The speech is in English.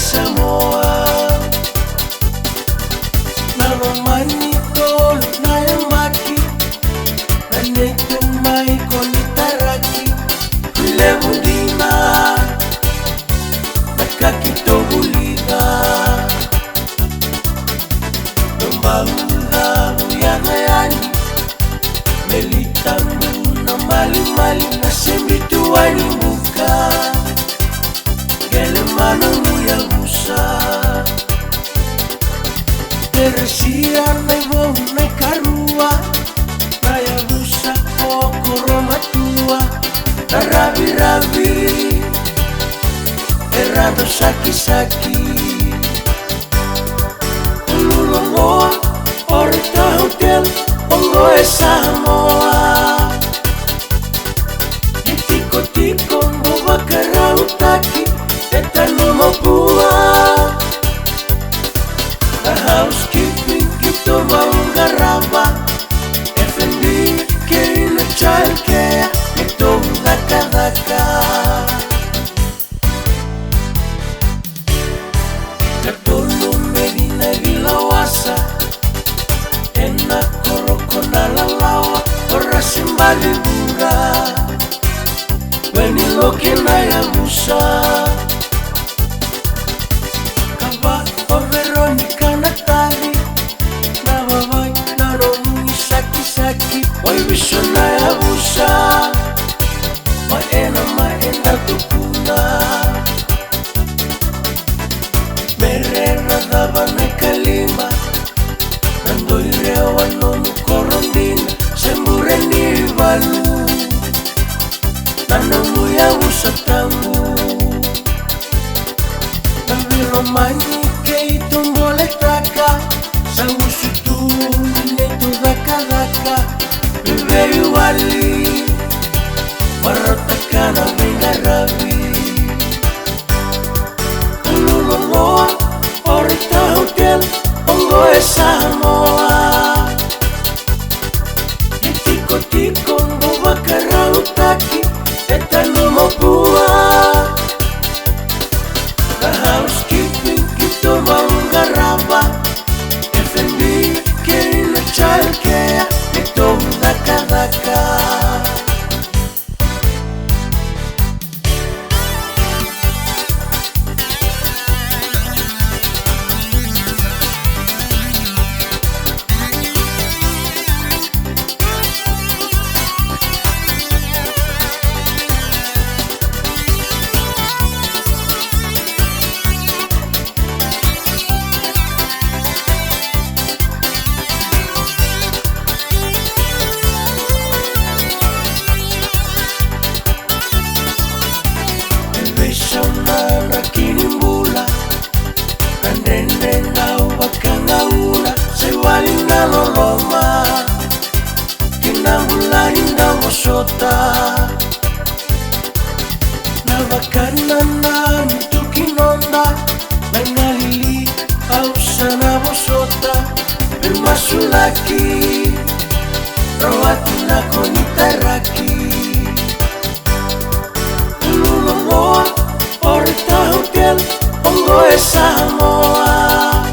Samoa. Nama mani tolu na yamaki, na netu mai konitaraki. Lemundina, nakakitobulida. Nambanga uyangayani, melitambu na mali na sembituani muka. Gelemano muyagusa, teresia nebo na karua, na yagusa kokoromatua, na rabi errado saki ululongo orita hotel ongo Samoa. Tiko mboba karautaki etano mopua. The housekeeping kito maungaraba, F&B kina child care ito daka. Katolo Medina Vilawasa, ena koroko na lalawa, ora simbali bura. When you look in my amusa, Kaba o Veronica Natali, Navavai, Naromu Saki, Oi Vishona Abusa, my enda tukuna. Merera davana kalima, Nando irewa no mukorondina, Sembureni valu. Nanamu ya usatangu, navilo mani kei tumbole taka, sangusutu netu daka, bebe wali, marotaka na bengarabi. Ululongo, orita hotel, ongo Samoa. Tiko mboba karautaki, etano mopua. The housekeeping kito maungaraba, F&B kina child care ito daka. Na kinimbula, nandende na wakangauna, sewali na loloma, kinambula inda mosota. Na wakana na mtu kinonda, mangalili au sana mosota, permasulaki, rawati na konitaraki. Ululongo orita hotel ongo Samoa.